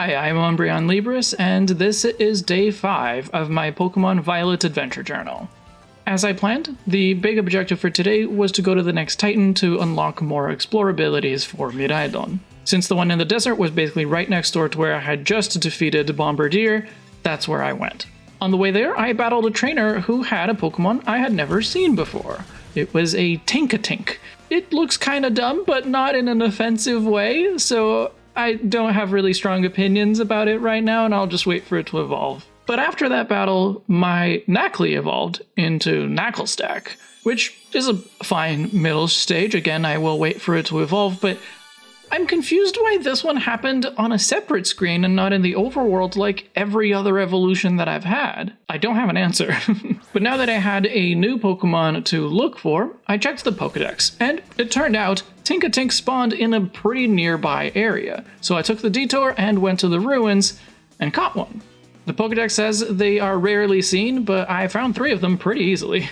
Hi, I'm Umbreon Libris, and this is day 5 of my Pokemon Violet Adventure Journal. As I planned, the big objective for today was to go to the next Titan to unlock more explorabilities for Miraindon. Since the one in the desert was basically right next door to where I had just defeated Bombardier, that's where I went. On the way there, I battled a trainer who had a Pokemon I had never seen before. It was a Tinkatink. It looks kinda dumb, but not in an offensive way, so I don't have really strong opinions about it right now, and I'll just wait for it to evolve. But after that battle, my Knackley evolved into Knacklestack, which is a fine middle stage. Again, I will wait for it to evolve, but I'm confused why this one happened on a separate screen and not in the overworld like every other evolution that I've had. I don't have an answer. But now that I had a new Pokemon to look for, I checked the Pokédex, and it turned out Tinkatink spawned in a pretty nearby area. So I took the detour and went to the ruins and caught one. The Pokédex says they are rarely seen, but I found 3 of them pretty easily.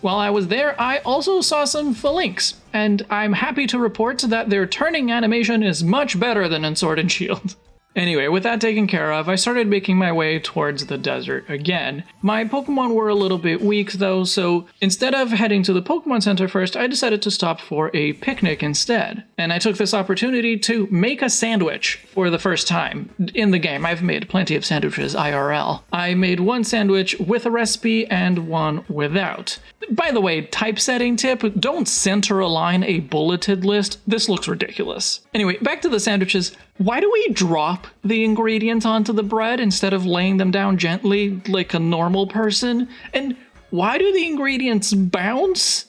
While I was there, I also saw some Phalanx, and I'm happy to report that their turning animation is much better than in Sword and Shield. Anyway, with that taken care of, I started making my way towards the desert again. My Pokemon were a little bit weak though, so instead of heading to the Pokemon Center first, I decided to stop for a picnic instead. And I took this opportunity to make a sandwich for the first time in the game. I've made plenty of sandwiches IRL. I made one sandwich with a recipe and one without. By the way, typesetting tip, don't center align a bulleted list. This looks ridiculous. Anyway, back to the sandwiches. Why do we drop the ingredients onto the bread instead of laying them down gently like a normal person? And why do the ingredients bounce?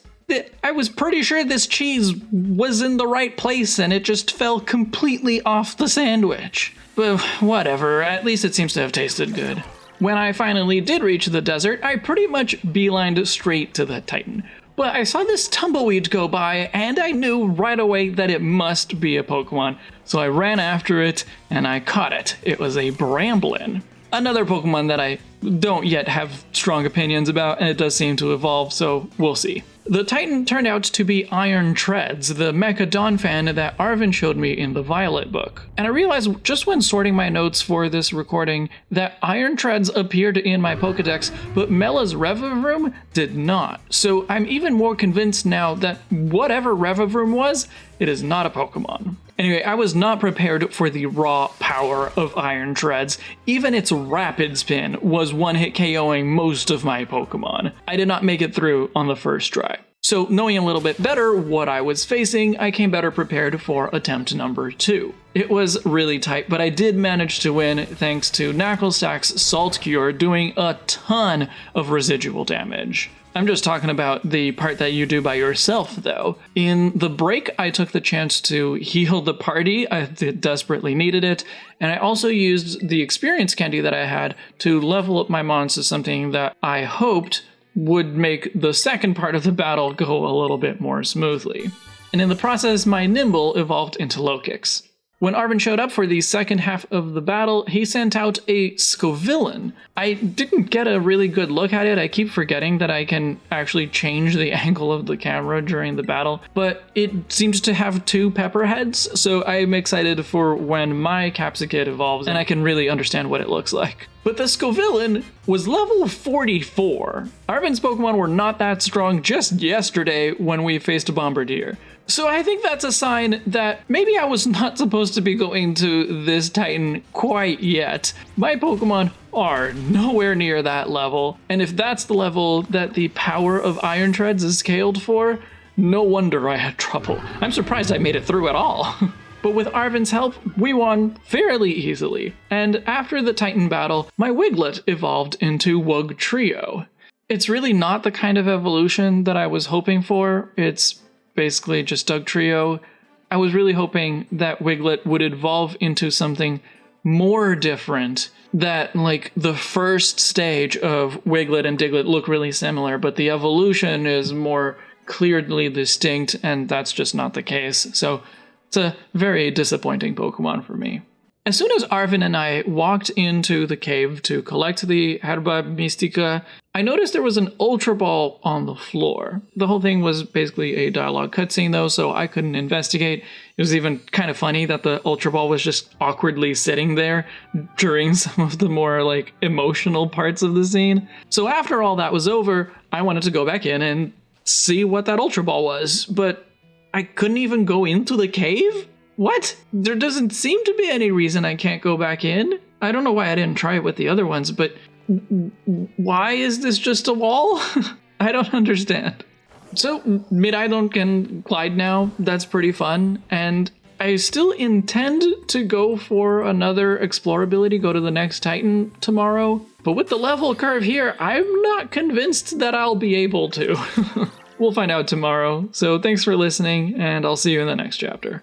I was pretty sure this cheese was in the right place and it just fell completely off the sandwich. But whatever, at least it seems to have tasted good. When I finally did reach the desert, I pretty much beelined straight to the Titan. But I saw this tumbleweed go by, and I knew right away that it must be a Pokemon. So I ran after it, and I caught it. It was a Bramblin. Another Pokemon that I don't yet have strong opinions about, and it does seem to evolve, so we'll see. The Titan turned out to be Iron Treads, the Mecha Donphan that Arvin showed me in the Violet book. And I realized just when sorting my notes for this recording that Iron Treads appeared in my Pokedex, but Mela's Revavroom did not. So I'm even more convinced now that whatever Revavroom was, it is not a Pokemon. Anyway, I was not prepared for the raw power of Iron Treads. Even its Rapid Spin was one-hit KOing most of my Pokemon. I did not make it through on the first try. So knowing a little bit better what I was facing, I came better prepared for attempt number 2. It was really tight, but I did manage to win thanks to Knacklestack's Salt Cure doing a ton of residual damage. I'm just talking about the part that you do by yourself, though. In the break, I took the chance to heal the party. I desperately needed it. And I also used the experience candy that I had to level up my mons to something that I hoped would make the second part of the battle go a little bit more smoothly. And in the process, my Nimble evolved into Lokix. When Arvin showed up for the second half of the battle, he sent out a Scovillain. I didn't get a really good look at it. I keep forgetting that I can actually change the angle of the camera during the battle, but it seems to have 2 pepper heads, so I'm excited for when my Capsicid evolves and I can really understand what it looks like. But the Scovillain was level 44. Arvin's Pokemon were not that strong just yesterday when we faced Bombardier. So I think that's a sign that maybe I was not supposed to be going to this Titan quite yet. My Pokemon are nowhere near that level, and if that's the level that the power of Iron Treads is scaled for, no wonder I had trouble. I'm surprised I made it through at all. But with Arvin's help, we won fairly easily. And after the Titan battle, my Wiglet evolved into Wugtrio. It's really not the kind of evolution that I was hoping for. It's basically just Dugtrio. I was really hoping that Wiglet would evolve into something more different, that like the first stage of Wiglet and Diglett look really similar, but the evolution is more clearly distinct, and that's just not the case. So it's a very disappointing Pokemon for me. As soon as Arvin and I walked into the cave to collect the Herba Mystica, I noticed there was an Ultra Ball on the floor. The whole thing was basically a dialogue cutscene though, so I couldn't investigate. It was even kind of funny that the Ultra Ball was just awkwardly sitting there during some of the more like emotional parts of the scene. So after all that was over, I wanted to go back in and see what that Ultra Ball was, but I couldn't even go into the cave? What? There doesn't seem to be any reason I can't go back in. I don't know why I didn't try it with the other ones, but why is this just a wall? I don't understand. So, Miraindon can glide now. That's pretty fun. And I still intend to go for another explorability, go to the next Titan tomorrow. But with the level curve here, I'm not convinced that I'll be able to. We'll find out tomorrow. So thanks for listening, and I'll see you in the next chapter.